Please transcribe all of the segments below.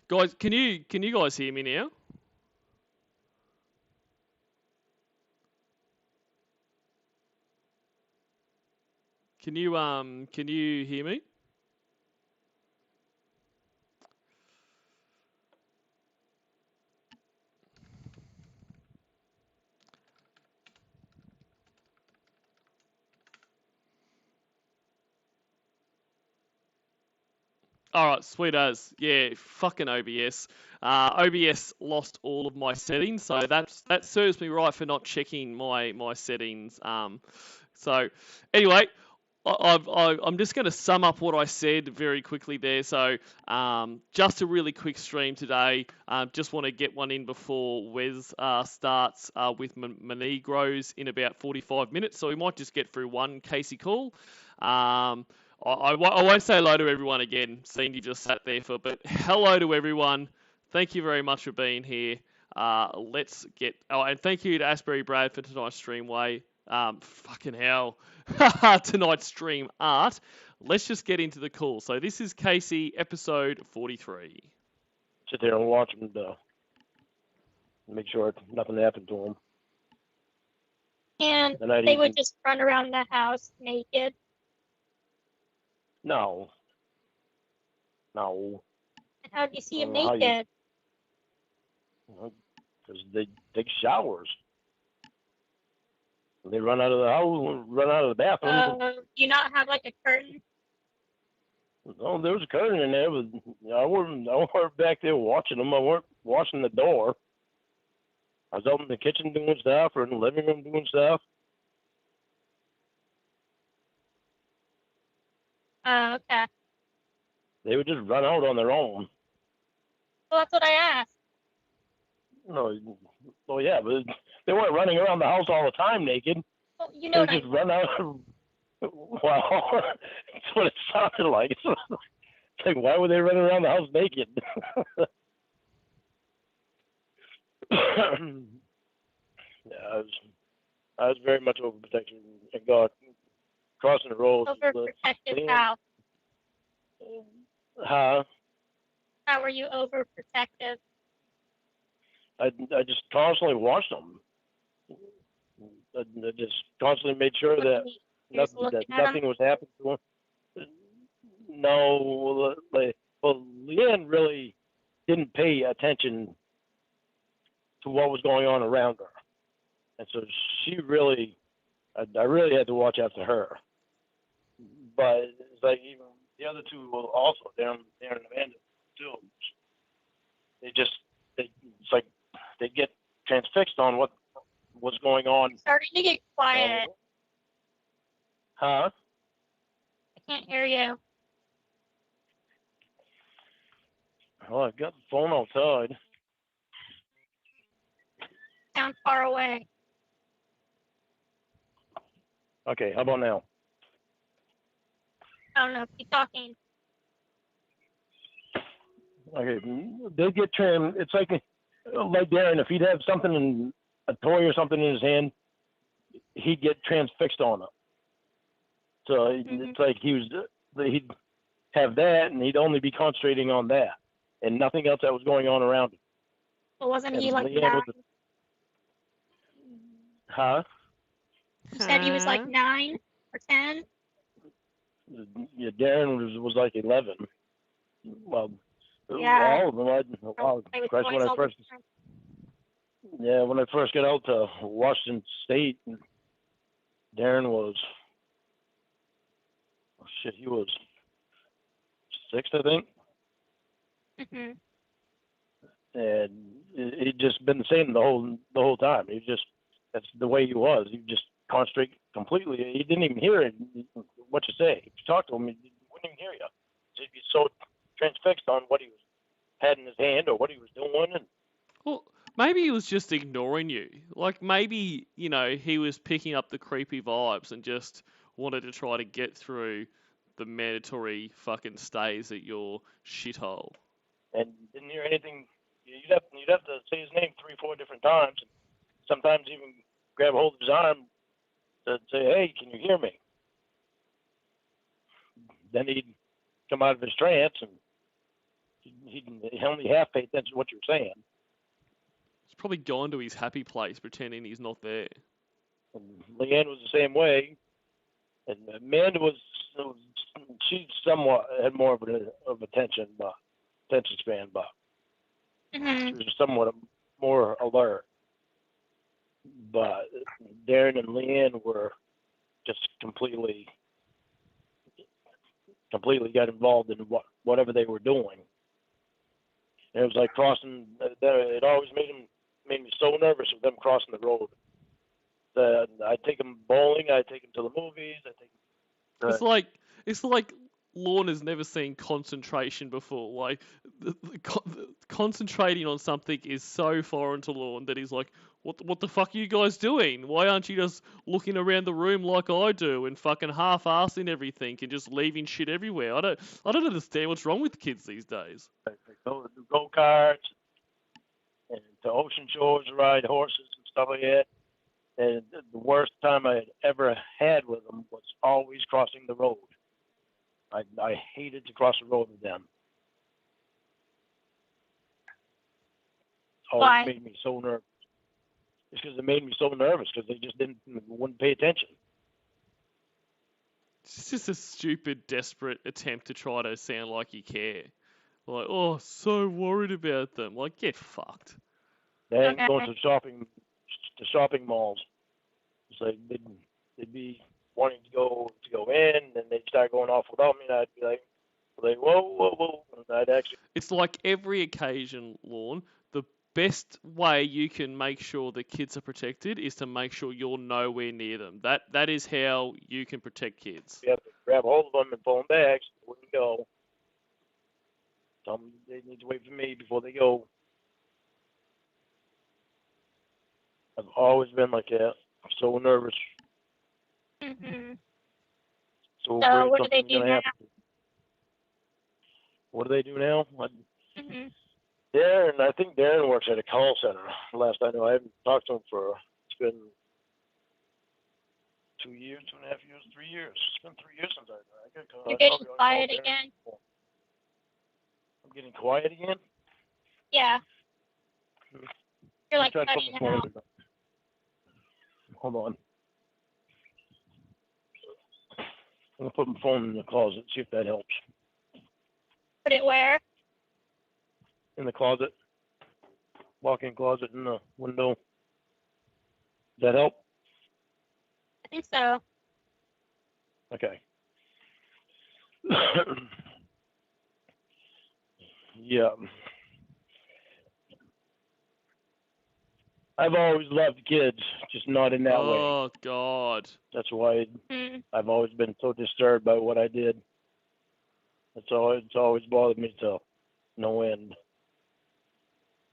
Guys, can you guys hear me now? Can you hear me? All right, sweet as. Yeah, fucking OBS. OBS lost all of my settings, so that serves me right for not checking my settings. So anyway, I'm just going to sum up what I said very quickly there. So just a really quick stream today. Just want to get one in before Wes starts with Monegros in about 45 minutes. So we might just get through one Casey call. I won't say hello to everyone again, seeing you just sat there for, but hello to everyone. Thank you very much for being here. Let's get, and thank you to AsburyBrad for tonight's stream way. Fucking hell. Tonight's stream art. Let's just get into the call. So this is Casey, episode 43. Sit there and watch them make sure nothing happened to them. And they would just run around the house naked. No. And how do you see them naked? Because they take showers. They run out of the house, run out of the bathroom. Do you not have like a curtain? No, there was a curtain in there, but I wasn't back there watching them. I weren't watching the door. I was out in the kitchen doing stuff or in the living room doing stuff. Oh, okay. They would just run out on their own. Well, that's what I asked. No, well, yeah, but they weren't running around the house all the time naked. Well, you know they just run out. Well, that's what it sounded like. It's like, why would they run around the house naked? Yeah, I was very much overprotective and got crossing the road. Overprotective how? Huh? How were you overprotective? I just constantly watched them. I just constantly made sure that nothing was happening to them. No, Leanne really didn't pay attention to what was going on around her, and so she really, I really had to watch after her. But it's like even the other two will also, Darren and Amanda too. It's like they get transfixed on what's going on. It's starting to get quiet. Huh? I can't hear you. Well, I've got the phone outside. Sounds far away. Okay, how about now? I don't know. Keep talking. Okay, they get trimmed. It's like Darren, if he'd have something a toy or something in his hand, he'd get transfixed on it. So it's like he'd have that, and he'd only be concentrating on that, and nothing else that was going on around him. Well, wasn't he like 9? Huh? You said he was like 9 or 10? Yeah, Darren was like 11. Well, yeah. All of them. When I first got out to Washington State, Darren was, he was 6, I think. Mhm. And he'd just been the same the whole time. That's the way he was. He just concentrate completely. He didn't even hear what you say. If you talk to him, he wouldn't even hear you. He'd be so transfixed on what he had in his hand or what he was doing. Well, maybe he was just ignoring you. Like maybe, he was picking up the creepy vibes and just wanted to try to get through the mandatory fucking stays at your shithole. And didn't hear anything. You'd have to say his name 3-4 different times. And sometimes even grab a hold of his arm to say, "Hey, can you hear me?" Then he'd come out of his trance and he only half paid attention to what you were saying. He's probably gone to his happy place pretending he's not there. And Leanne was the same way. And Amanda she somewhat had more of attention span, but she was somewhat more alert. But Darren and Leanne were just completely got involved in whatever they were doing. And it was like crossing. It always made me so nervous with them crossing the road. I take them bowling. I take them to the movies. I take. It's like Lorna's never seen concentration before. Like concentrating on something is so foreign to Lorne that he's like, what the fuck are you guys doing? Why aren't you just looking around the room like I do and fucking half-assing everything and just leaving shit everywhere? I don't understand what's wrong with kids these days. They go to go-karts and to ocean shores to ride horses and stuff like that. And the worst time I had ever had with them was always crossing the road. I hated to cross the road with them. Why? It made me so nervous. It's because it made me so nervous because they just wouldn't pay attention. It's just a stupid, desperate attempt to try to sound like you care. Like, oh, so worried about them. Like, get fucked. They ain't going to shopping malls. It's like they'd be wanting to go in, and they'd start going off without me, and I'd be like whoa, and I'd actually. It's like every occasion, Lorne. The best way you can make sure the kids are protected is to make sure you're nowhere near them. That is how you can protect kids. You have to grab hold of them and pull them back so they wouldn't go. Tell them they need to wait for me before they go. I've always been like that. I'm so nervous. So what do they do now? What do they do now? Darren, I think Darren works at a call center. Last I know, I haven't talked to him it's been 2 years, 2.5 years, 3 years. It's been 3 years since I got called. You're getting quiet again. I'm getting quiet again? Yeah. You're like cutting out. Hold on. I'm going to put my phone in the closet, see if that helps. Put it where? In the closet. Walk-in closet in the window. Does that help? I think so. Okay. Yeah. I've always loved kids, just not in that way. Oh, God. That's why I've always been so disturbed by what I did. It's always bothered me to no end.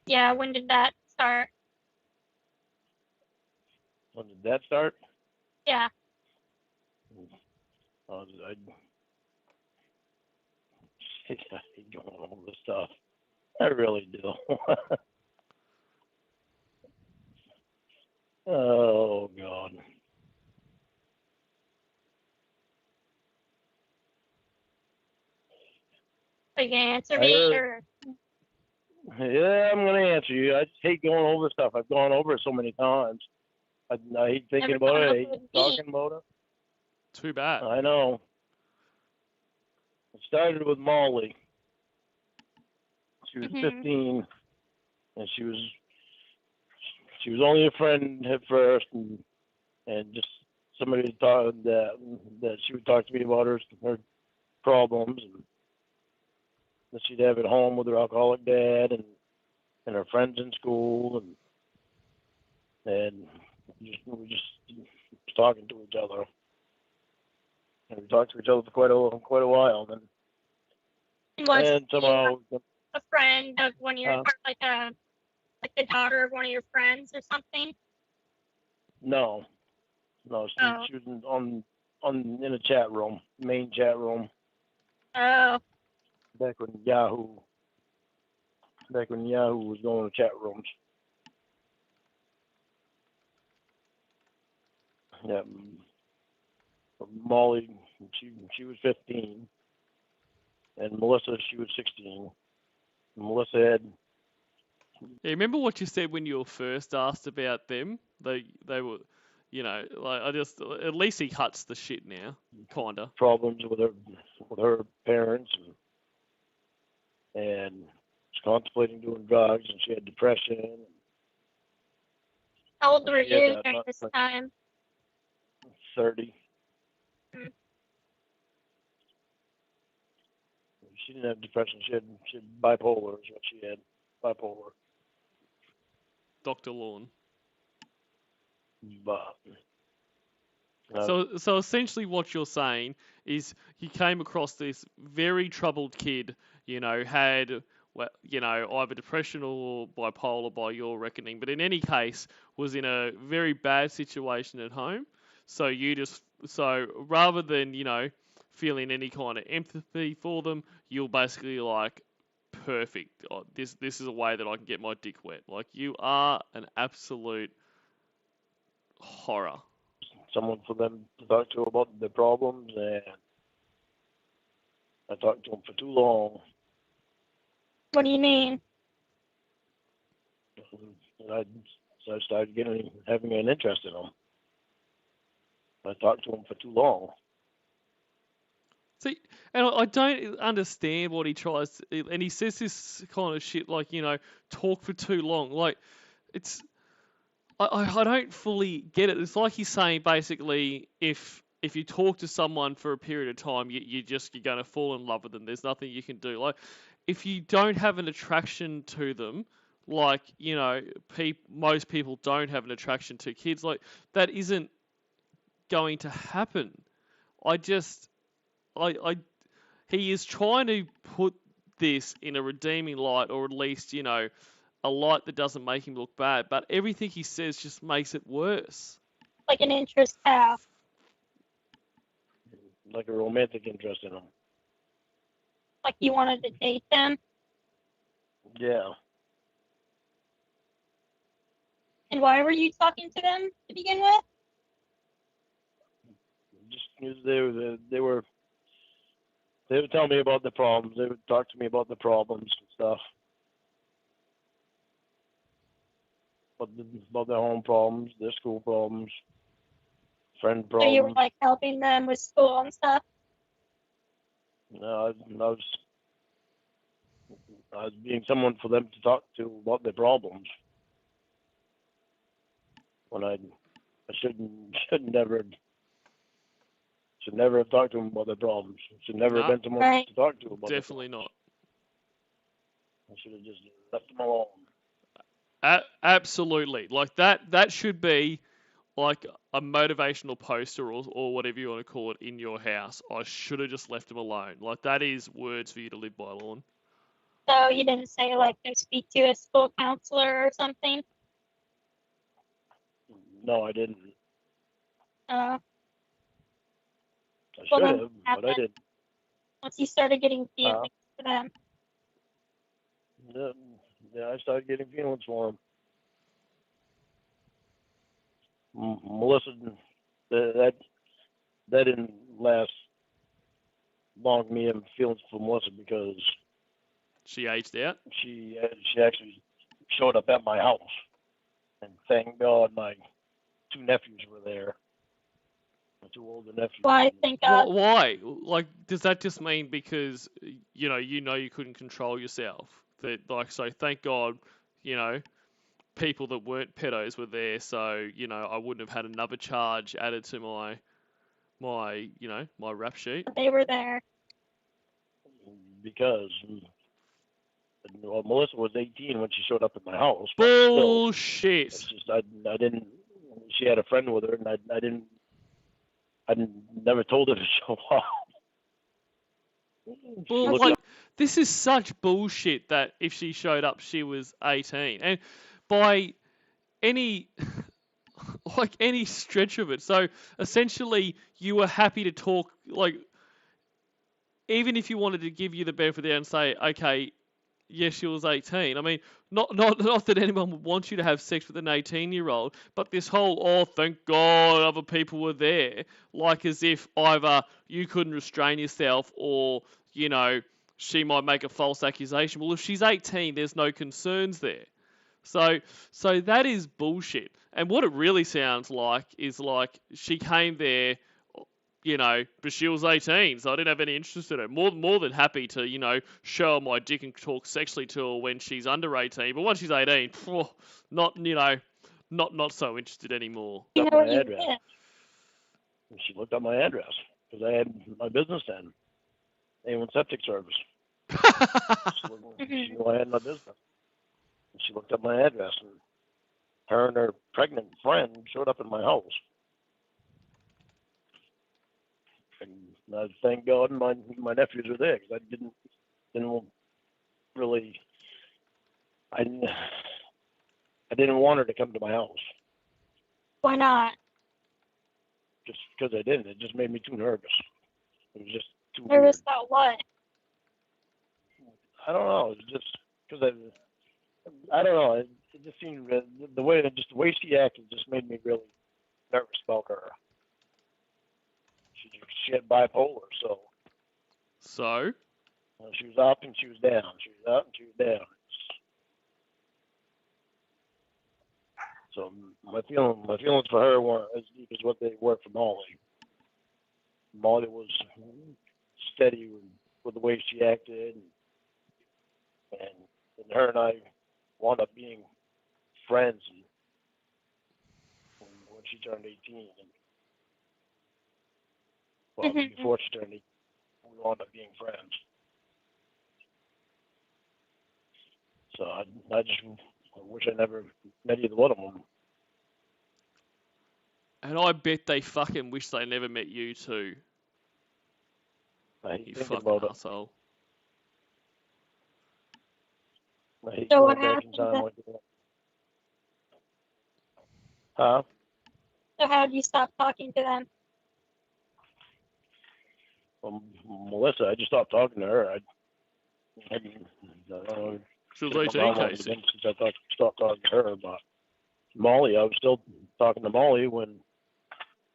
Yeah, when did that start? When did that start? Yeah. I hate going over this stuff. I really do. Oh, God. Are you going to answer me? Or? Yeah, I'm going to answer you. I just hate going over stuff. I've gone over it so many times. I hate thinking about it. I hate talking about it. Too bad. I know. It started with Molly. She was 15, and she was only a friend at first, and just somebody thought that she would talk to me about her problems, and that she'd have at home with her alcoholic dad and her friends in school, and we were just talking to each other, and we talked to each other for quite a while, and somehow a friend of one of your like the daughter of one of your friends or something? No, she was in a chat room, main chat room. Oh. Back when Yahoo was going to chat rooms. Yeah, Molly, she was 15, and Melissa, she was 16, Melissa had, Yeah, remember what you said when you were first asked about them? They were, like I just at least he cuts the shit now, kinda. problems with her parents, and was contemplating doing drugs, and she had depression. How old were She had you that, during this time? 30. Hmm. She didn't have depression. She had bipolar is what she had. Bipolar. Dr. Lawn. But So essentially, what you're saying is you came across this very troubled kid, had either depression or bipolar by your reckoning, but in any case was in a very bad situation at home. So rather than feeling any kind of empathy for them, you're basically like, perfect. This is a way that I can get my dick wet. Like you are an absolute horror. someone for them to talk to about their problems, and I talked to them for too long. What do you mean? And so I started having an interest in them. I talked to them for too long. See, and I don't understand what he tries to, and he says this kind of shit like, talk for too long. Like, I don't fully get it. It's like he's saying basically if you talk to someone for a period of time, you're going to fall in love with them. There's nothing you can do. Like, if you don't have an attraction to them, like, most people don't have an attraction to kids, like, that isn't going to happen. He is trying to put this in a redeeming light, or at least, a light that doesn't make him look bad, but everything he says just makes it worse. Like an interest how? Like a romantic interest in them. Like you wanted to date them? Yeah. And why were you talking to them to begin with? Just because they were telling me about the problems. They would talk to me about the problems and stuff. About their home problems, their school problems, friend So you were problems. like helping them with school and stuff? I was being someone for them to talk to about their problems. When I should never have talked to them about their problems. Should never have been someone Right. to talk to about. Definitely not. I should have just left them alone. Absolutely. Like that should be like a motivational poster or whatever you want to call it in your house. I should have just left him alone. Like that is words for you to live by, Lorne. So you didn't say like go speak to a school counselor or something? No, I didn't. Uh, I well, should then have, but I didn't. once you started getting feelings for them. Yeah, I started getting feelings for him. Melissa, that didn't last long. Me having feelings for Melissa because She aged out. she actually showed up at my house, and thank God my two nephews were there. My two older nephews. Why? Thank God. Why? Like, does that just mean because you couldn't control yourself? That like, so thank God, people that weren't pedos were there, so I wouldn't have had another charge added to my rap sheet. They were there. Because Melissa was 18 when she showed up at my house. Bullshit. It's just I didn't. She had a friend with her, and I never told her to show up. Well, like, this is such bullshit that if she showed up, she was 18, and by any any stretch of it. So essentially, you were happy to talk, like, even if you wanted to give you the benefit of the doubt and say, okay, yes, she was 18. I mean, not that anyone would want you to have sex with an 18-year-old, but this whole, oh, thank God other people were there, like as if either you couldn't restrain yourself or, she might make a false accusation. Well, if she's 18, there's no concerns there. So that is bullshit. And what it really sounds like is like she came there, but she was 18, so I didn't have any interest in her. More than happy to, show her my dick and talk sexually to her when she's under 18. But once she's 18, not, not so interested anymore. You know My what you address. did? And she looked up my address because I had my business then, A1 Septic Service. She knew I had my business. And she looked up my address, and her and her pregnant friend showed up at my house. And thank God my nephews were there because I didn't really, I didn't want her to come to my house. Why not? Just because I didn't. It just made me too nervous. It was just too Nervous weird. about what? I don't know. It's just because I don't know. It just seemed the way she acted just made me really nervous about her. She had bipolar, so So? she was up and she was down. She was up and she was down. So my feelings for her weren't as deep as what they were for Molly. Molly was steady with the way she acted, and her and I wound up being friends when she turned 18. Well, before she turned 18, we wound up being friends. So I just wish I never met either one of them. And I bet they fucking wish they never met you too. I hate You thinking fucking about asshole. it. I hate So going what back in happened time then? like that. Huh? So how did you stop talking to them? Melissa, I just stopped talking to her. She was Since 18, Casey. I stopped talking to her. But Molly, I was still talking to Molly when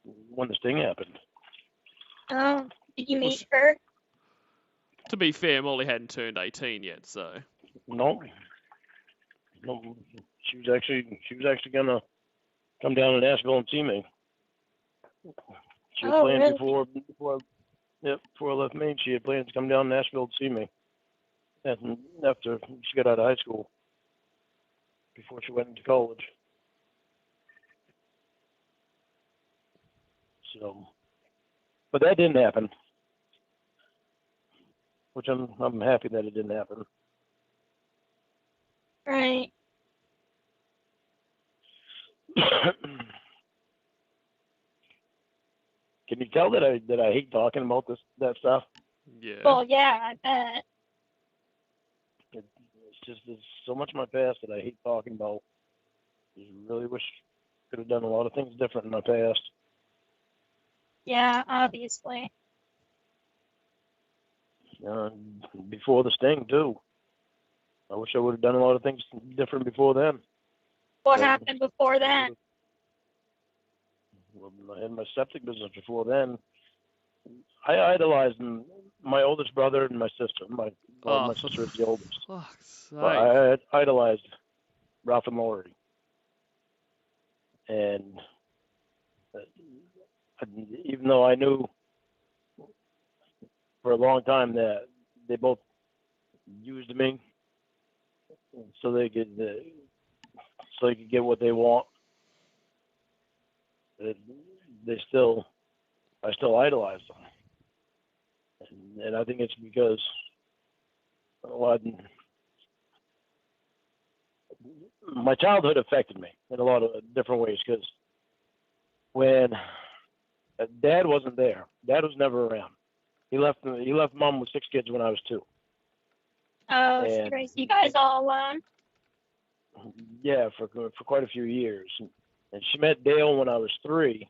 this thing happened. Oh, did you Well, meet her? To be fair, Molly hadn't turned 18 yet, so. No, she was actually gonna come down to Nashville and see me. She had planned really? before I left Maine. She had planned to come down to Nashville to see me. And after she got out of high school, before she went into college. So, but that didn't happen, which I'm happy that it didn't happen. Right. Can you tell that I hate talking about that stuff? Yeah. Well, yeah, I bet. There's so much of my past that I hate talking about. I really wish I could have done a lot of things different in my past. Yeah, obviously. Before the sting too. I wish I would have done a lot of things different before then. What happened before then? Well, I had my septic business before then. I idolized my oldest brother and my sister. My sister is the oldest. Fuck's sake. But I idolized Ralph and Lori. And even though I knew for a long time that they both used me so they could get what they want, I still idolize them. And I think it's because my childhood affected me in a lot of different ways. Because when Dad wasn't there, Dad was never around. He left Mom with 6 kids when I was 2. Oh, she raised you guys all alone? Yeah, for quite a few years. And she met Dale when I was 3,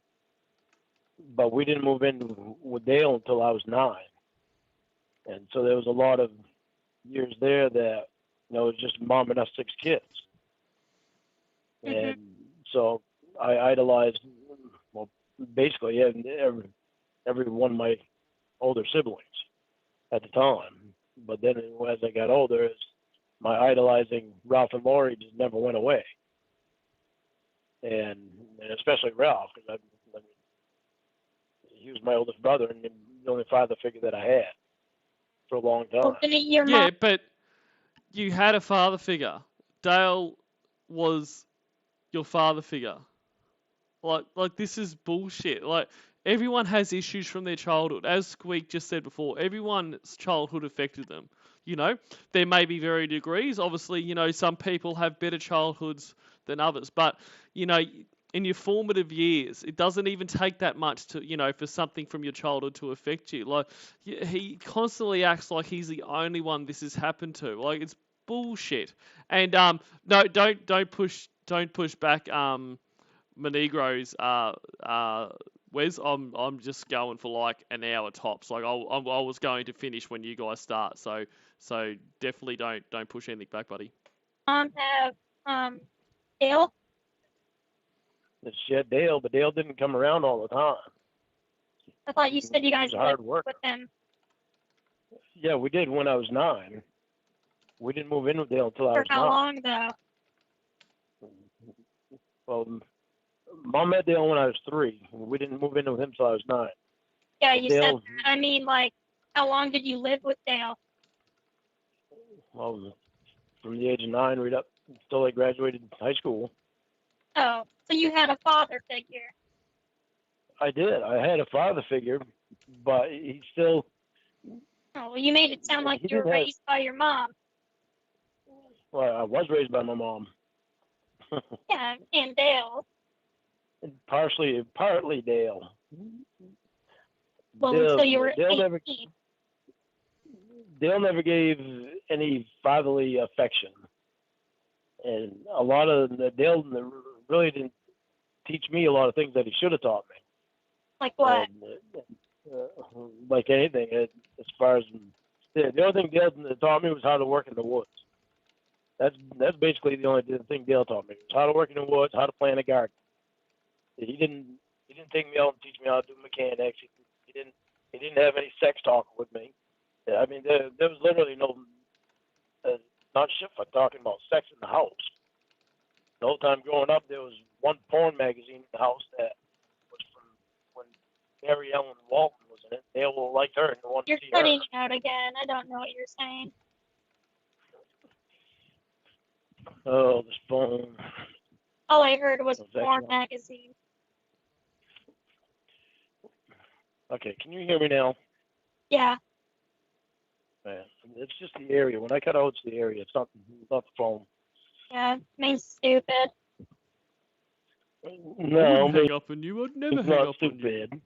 but we didn't move in with Dale until I was 9. And so there was a lot of years there that it was just Mom and us 6 kids. Mm-hmm. And so I idolized, well, basically every one of my older siblings at the time. But then as I got older, my idolizing Ralph and Lori just never went away. And especially Ralph, because I mean, he was my oldest brother and the only father figure that I had for a long time. Well, didn't your Yeah, mom? but you had a father figure. Dale was your father figure. Like this is bullshit. Like everyone has issues from their childhood. As Squeak just said before, everyone's childhood affected them. You know, there may be varying degrees. Obviously, you know, some people have better childhoods than others. But, you know, in your formative years, it doesn't even take that much to, you know, for something from your childhood to affect you. Like, he constantly acts like he's the only one this has happened to. Like, it's bullshit. And no, don't push back Monegros, Wes, I'm just going for like an hour tops. Like I was going to finish when you guys start, so definitely don't push anything back, buddy. Have Dale? She had Dale, but Dale didn't come around all the time. I thought you said you guys He was hard lived work. with him. Yeah, we did when I was 9. We didn't move in with Dale until I For was how 9. long though? Well, Mom met Dale when I was 3. We didn't move in with him until I was 9. Yeah, you Dale, said that. I mean, like, how long did you live with Dale? well, from the age of 9 right up until I graduated high school. Oh, so you had a father figure. I did. I had a father figure, but he still. Oh, well, you made it sound like He you were didn't have- raised by your mom. Well, I was raised by my mom. Yeah, and Dale. Partly Dale. Well, Dale, until you were Dale 18. Dale never gave any fatherly affection, and a lot of Dale really didn't teach me a lot of things that he should have taught me. Like what? Like anything, as far as the only thing Dale taught me was how to work in the woods. That's basically the only thing Dale taught me was how to work in the woods, how to plant a garden. He didn't take me out and teach me how to do mechanics. He didn't have any sex talk with me. I mean, there was literally no not shit for talking about sex in the house. The whole time growing up, there was one porn magazine in the house that was from when Mary Ellen Walton was in it. They all liked her and they wanted You're to see her. cutting out again. I don't know what you're saying. Oh, this phone. All I heard was Was a that porn you? magazine. Okay, can you hear me now? Yeah. Man, it's just the area. When I cut out, it's the area. It's not the phone. Yeah. Means stupid. I No, wouldn't hang up on you. I'd never it's hang not up on you. stupid.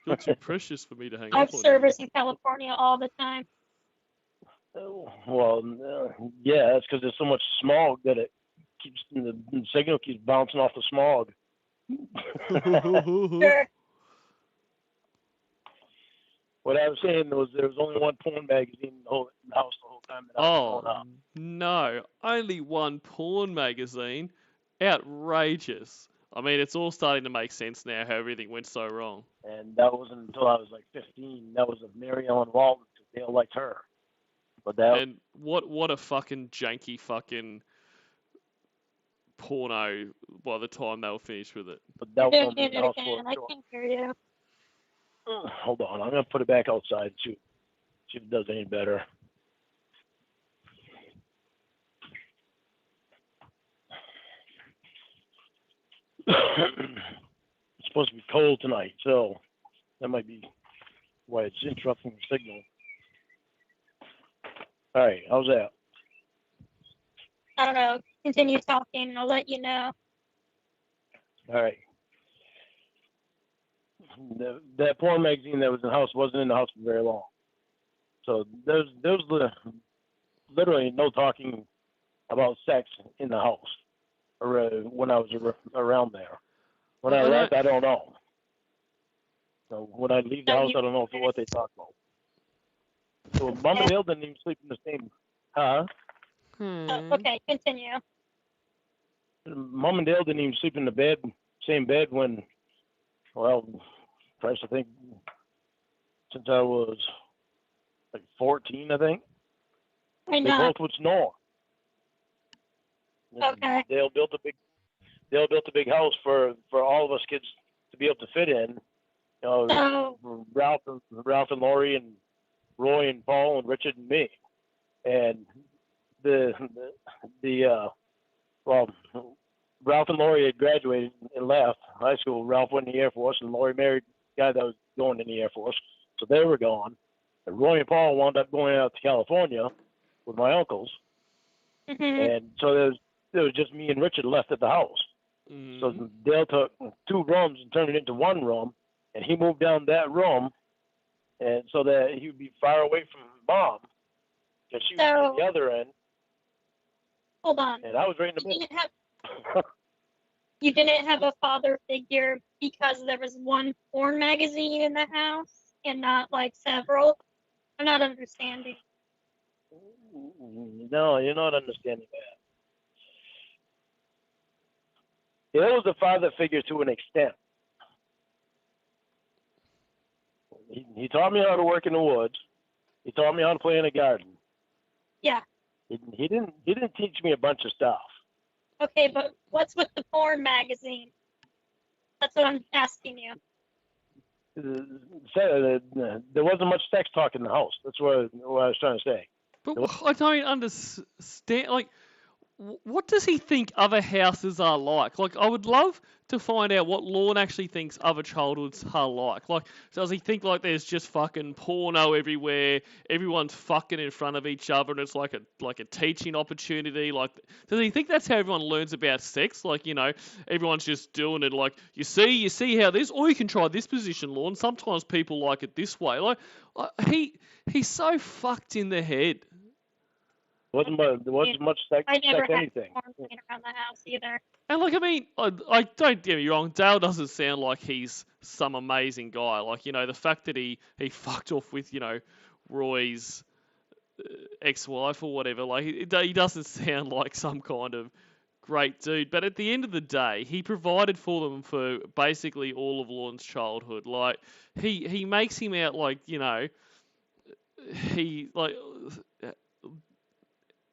You're too precious for me to hang I have up on you. service in California all the time. Well, yeah, that's because there's so much smog that it keeps the signal keeps bouncing off the smog. Sure. What I was saying was there was only one porn magazine in the house the whole time that I was growing Oh up. no, only one porn magazine. Outrageous. I mean, it's all starting to make sense now how everything went so wrong. And that wasn't until I was like 15. That was of Mary Ellen Walton because Dale liked her. But that And what a fucking janky fucking porno by the time they were finished with it. You're was doing only in it the house for again. a I short. can't hear you. Hold on, I'm gonna put it back outside. See if it does any better. It's supposed to be cold tonight, so that might be why it's interrupting the signal. All right, how's that? I don't know. Continue talking and I'll let you know. All right. That porn magazine that was in the house wasn't in the house for very long. So there's literally no talking about sex in the house or when I was around there. When I left, I don't know. So when I leave the house, I don't know what they talk about. So Mom and Dale didn't even sleep in the same. Huh? Okay, continue. Mom and Dale didn't even sleep in the same bed when, well, Christ, I think since I was like 14, I think. I They know. both would snore. Okay. Dale built a big house for all of us kids to be able to fit in. You know, So, Ralph and Lori and Roy and Paul and Richard and me. And well, Ralph and Lori had graduated and left high school. Ralph went in the Air Force, and Lori married a guy that was going in the Air Force, so they were gone. And Roy and Paul wound up going out to California with my uncles, and so there was just me and Richard left at the house. So Dale took 2 rooms and turned it into 1 room, and he moved down that room, and so that he would be far away from Mom, because she was at the other end. Hold on. And I was right in the middle. You didn't have a father figure because there was one porn magazine in the house and not like several? I'm not understanding. No, you're not understanding that. It was a father figure to an extent. He taught me how to work in the woods. He taught me how to play in a garden. Yeah. He didn't teach me a bunch of stuff. Okay, but what's with the porn magazine? That's what I'm asking you. There wasn't much sex talk in the house. That's what I was trying to say. But I don't understand. Like, what does he think other houses are like? Like, I would love to find out what Lorne actually thinks other childhoods are like. Like, does he think like there's just fucking porno everywhere, everyone's fucking in front of each other, and it's like a teaching opportunity? Like, does he think that's how everyone learns about sex? Like, you know, everyone's just doing it. Like, you see how this, or you can try this position, Lorne. Sometimes people like it this way. Like, he's so fucked in the head. There wasn't much sex. I never had anything. porn playing around the house either. And like, I mean, I don't get me wrong, Dale doesn't sound like he's some amazing guy. Like, you know, the fact that he fucked off with, you know, Roy's ex-wife or whatever, like, he doesn't sound like some kind of great dude. But at the end of the day, he provided for them for basically all of Lorne's childhood. Like, he makes him out like, you know,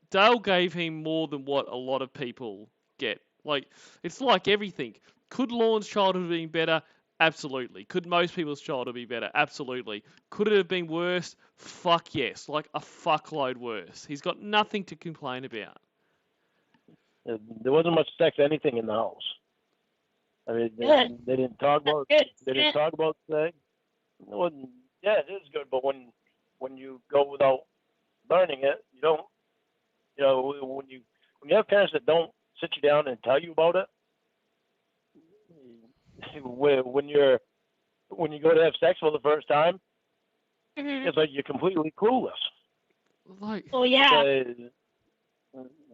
Dale gave him more than what a lot of people get. Like, it's like everything. Could Lorne's childhood have been better? Absolutely. Could most people's childhood be better? Absolutely. Could it have been worse? Fuck yes. Like a fuckload worse. He's got nothing to complain about. There wasn't much sex anything in the house. I mean, they didn't talk about sex. Well, yeah, it is good, but when you go without learning it, you don't. You know, when you have parents that don't sit you down and tell you about it, when you go to have sex for the first time, it's like you're completely clueless. Like, oh yeah.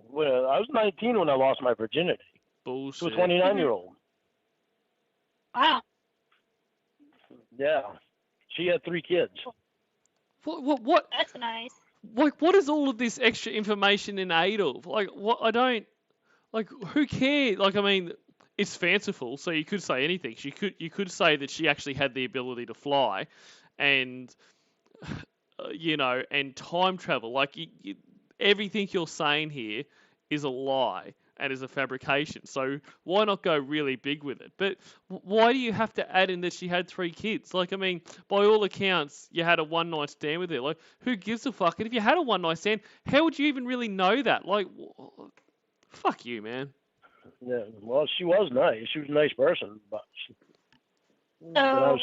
Well, I was 19 when I lost my virginity. Bullshit. To a 29-year-old. Wow. Yeah, she had 3 kids. What? That's nice. Like, what is all of this extra information in aid of? Like, what? I don't. Like, who cares? Like, I mean, it's fanciful, so you could say anything. You could say that she actually had the ability to fly, and you know, and time travel. Like, everything you're saying here is a lie and is a fabrication. So why not go really big with it? But why do you have to add in that she had 3 kids? Like, I mean, by all accounts, you had a one-night stand with her. Like, who gives a fuck? And if you had a one-night stand, how would you even really know that? Like, fuck you, man. Yeah, well, she was nice. She was a nice person, but I was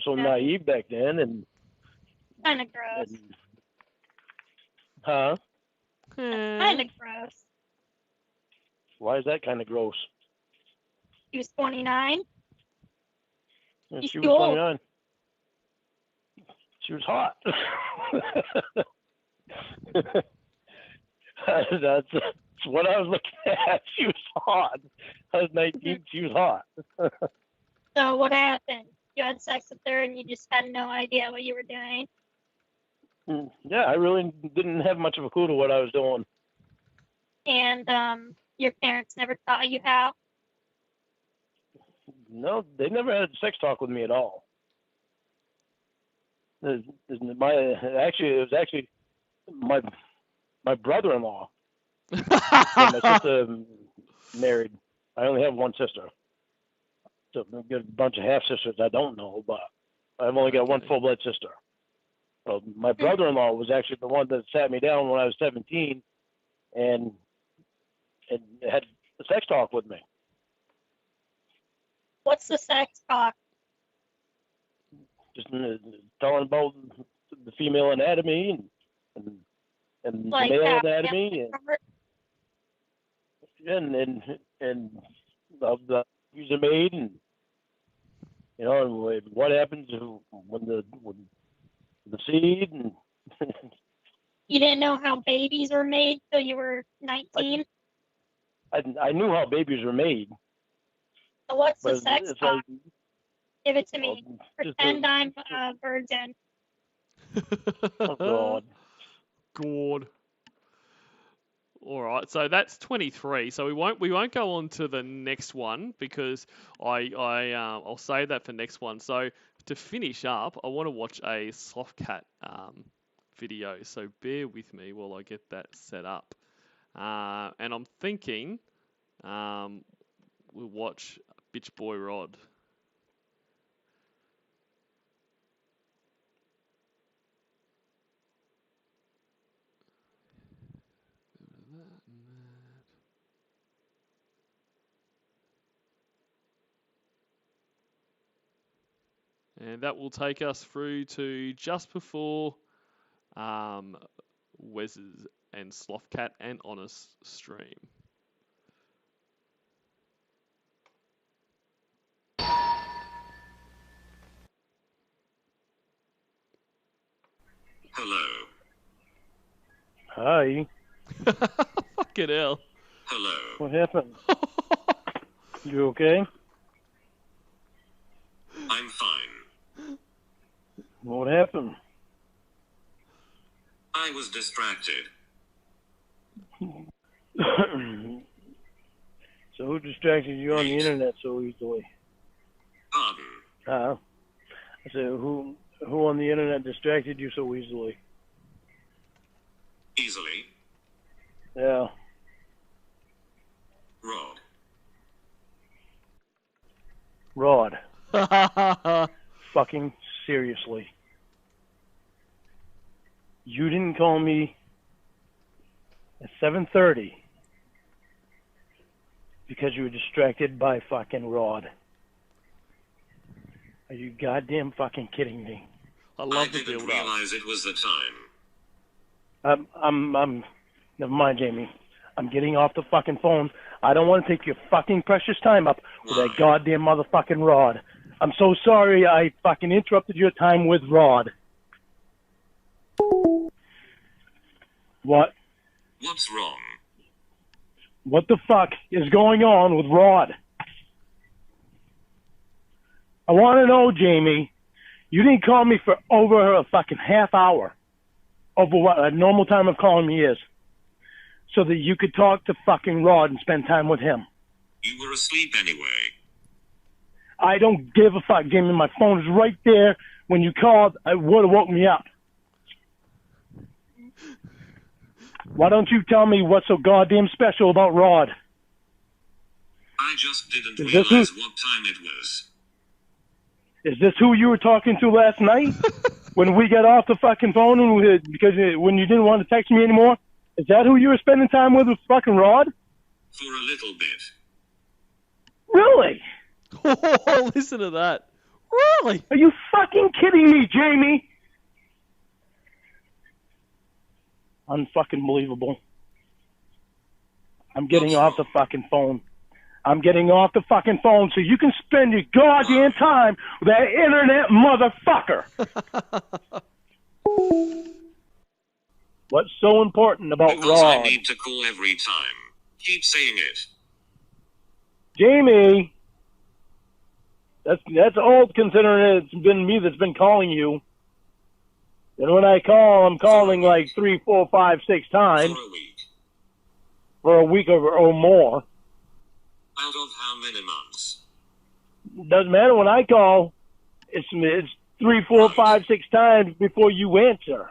so naive back then, and kind of gross. Huh? Kind of gross. Why is that kind of gross? He was 29. Yeah, she was 29. She was hot. That's what I was looking at. She was hot. I was 19. She was hot. So what happened? You had sex with her and you just had no idea what you were doing? Yeah, I really didn't have much of a clue to what I was doing. And your parents never taught you how? No, they never had sex talk with me at all. It was my brother-in-law. So my sister married. I only have one sister. So I've got a bunch of half sisters I don't know, but I've only got one full blood sister. So my brother-in-law was actually the one that sat me down when I was 17 and had a sex talk with me. What's the sex talk? Just telling about the female anatomy and Like the male that, anatomy and the use of maid and what happens when the seed and You didn't know how babies were made till you were 19? I knew how babies were made. So what's the sex talk? Like, Give it to me. Pretend I'm a virgin. Oh God. God. All right, so that's 23. So we won't go on to the next one because I'll save that for next one. So to finish up, I want to watch a soft cat video. So bear with me while I get that set up. And I'm thinking we'll watch Bitch Boy Rod. And that will take us through to just before Wes's and Slothcat and Honest stream. Hello. Hi. Fucking hell. Hello. What happened? You okay? I'm fine. What happened? I was distracted. So who distracted you on the internet so easily? Pardon? I said, who on the internet distracted you so easily? Easily. Yeah. Rod. Fucking seriously. You didn't call me at 7:30 because you were distracted by fucking Rod. Are you goddamn fucking kidding me? I love I the didn't build up. realize it was the time. Never mind, Jamie. I'm getting off the fucking phone. I don't want to take your fucking precious time up with that goddamn motherfucking Rod. I'm so sorry I fucking interrupted your time with Rod. What? What's wrong? What the fuck is going on with Rod? I want to know, Jamie. You didn't call me for over a fucking half hour. Over what a normal time of calling me is. So that you could talk to fucking Rod and spend time with him. You were asleep anyway. I don't give a fuck, Jamie. My phone is right there. When you called, it would have woke me up. Why don't you tell me what's so goddamn special about Rod? I just didn't realize what time it was. Is this who you were talking to last night? When we got off the fucking phone and when you didn't want to text me anymore? Is that who you were spending time with fucking Rod? For a little bit. Really? Oh, listen to that. Really? Are you fucking kidding me, Jamie? Unfucking believable. I'm getting off the fucking phone. I'm getting off the fucking phone so you can spend your goddamn time with that internet motherfucker. What's so important about Because Rod? I need to call every time. Keep saying it. Jamie, that's old considering it's been me that's been calling you. And when I call, I'm calling like 3, 4, 5, 6 times. For a week. For a week or more. Out of how many months? Doesn't matter when I call. It's 3, 4, 5, 6 times before you answer.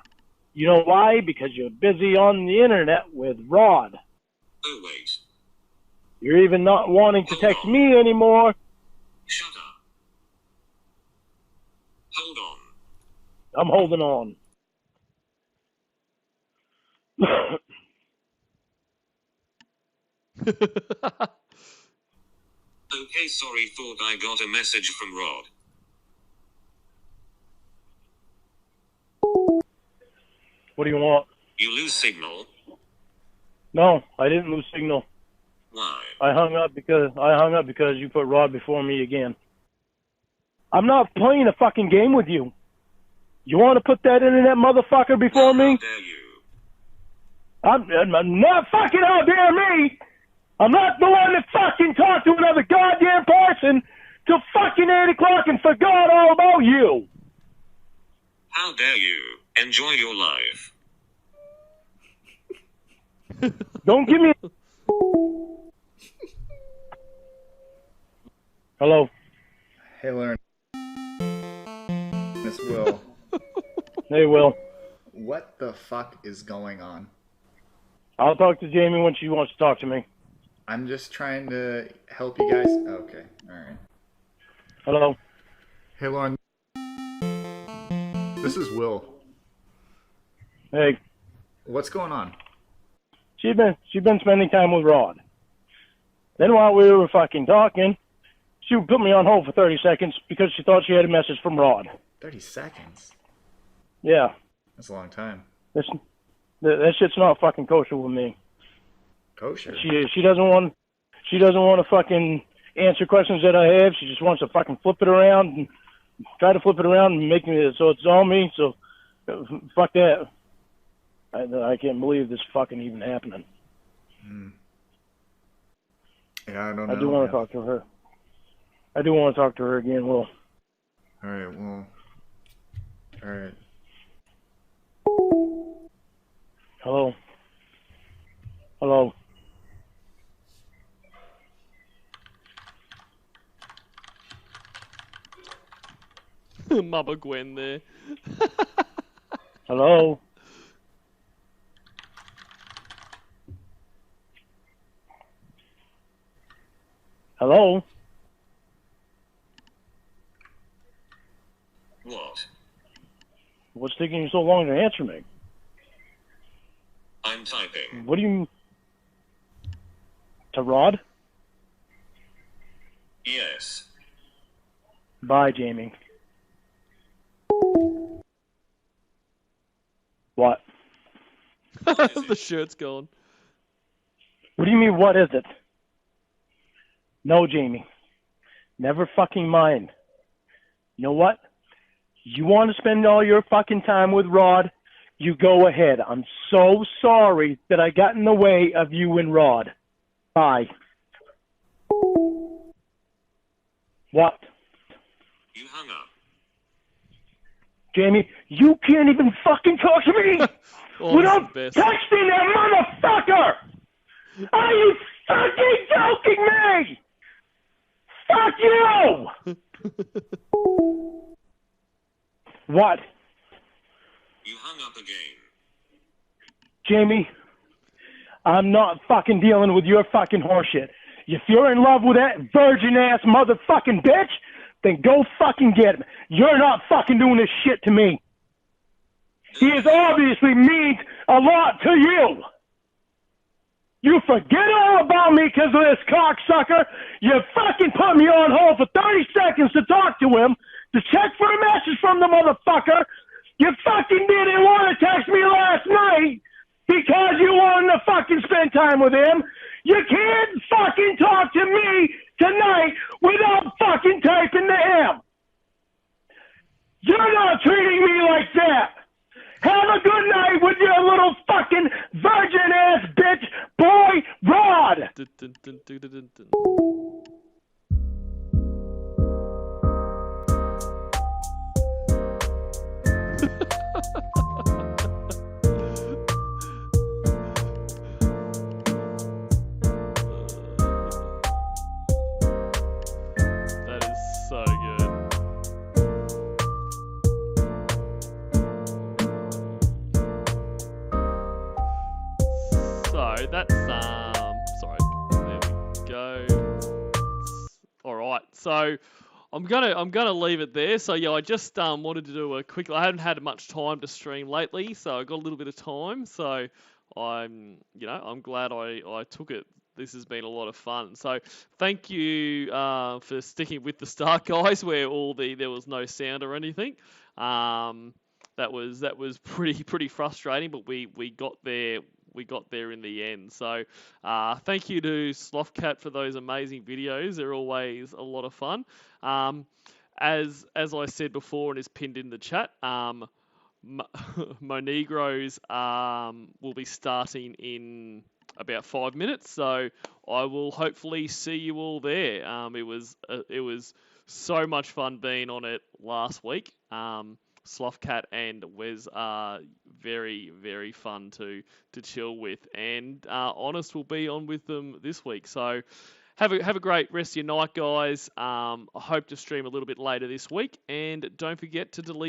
You know why? Because you're busy on the internet with Rod. Oh wait. You're even not wanting to text me anymore. Shut up. Hold on. I'm holding on. Okay, sorry, thought I got a message from Rod. What do you want? You lose signal? No, I didn't lose signal. Why? I hung up because you put Rod before me again. I'm not playing a fucking game with you. You want to put that internet motherfucker before me? How dare you? I'm not fucking how dare me. I'm not the one that fucking talked to another goddamn person till fucking 8 o'clock and forgot all about you. How dare you? Enjoy your life. Don't give me... Hello. Hey, Lauren. Miss Will. Hey, Will. What the fuck is going on? I'll talk to Jamie when she wants to talk to me. I'm just trying to help you guys. Okay, alright. Hello. Hey, Lauren. This is Will. Hey. What's going on? She's been spending time with Rod. Then while we were fucking talking, she would put me on hold for 30 seconds because she thought she had a message from Rod. 30 seconds? Yeah. That's a long time. That shit's not fucking kosher with me. Kosher? She doesn't want to fucking answer questions that I have. She just wants to fucking flip it around and try to flip it around and make me so it's all me. So fuck that. I can't believe this fucking even happening. Yeah, I don't know. I do want to talk to her. I do want to talk to her again, Will. Alright, well. Alright. Hello. Hello. Mama Gwen there. Hello. Hello. What? What's taking you so long to answer me? I'm typing. What do you... To Rod? Yes. Bye, Jamie. What? The shirt's gone. What do you mean, what is it? No, Jamie. Never fucking mind. You know what? You want to spend all your fucking time with Rod? You go ahead. I'm so sorry that I got in the way of you and Rod. Bye. What? You hung up. Jamie, you can't even fucking talk to me Oh, without this is texting that motherfucker! Are you fucking joking me? Fuck you! What? You hung up again. Jamie, I'm not fucking dealing with your fucking horseshit. If you're in love with that virgin-ass motherfucking bitch, then go fucking get him. You're not fucking doing this shit to me. He is obviously means a lot to you. You forget all about me because of this cocksucker. You fucking put me on hold for 30 seconds to talk to him, to check for a message from the motherfucker. You fucking didn't want to text me last night because you wanted to fucking spend time with him. You can't fucking talk to me tonight without fucking typing to him. You're not treating me like that. Have a good night with your little fucking virgin-ass bitch boy, Rod. Dun, dun, dun, dun, dun, dun, dun. That is so good. go. All right, so I'm gonna leave it there. So yeah, I just wanted to do a quick. I haven't had much time to stream lately, so I got a little bit of time. So I'm glad I took it. This has been a lot of fun. So thank you for sticking with the start, guys, where there was no sound or anything. That was pretty frustrating, but we got there. We got there in the end. So thank you to Slothcat for those amazing videos. They're always a lot of fun. As I said before and is pinned in the chat, Monegros will be starting in about 5 minutes, so I will hopefully see you all there. It was so much fun being on it last week. Slothcat and Wes are very, very fun to chill with, and Honest will be on with them this week. So have a great rest of your night, guys. I hope to stream a little bit later this week, and don't forget to delete your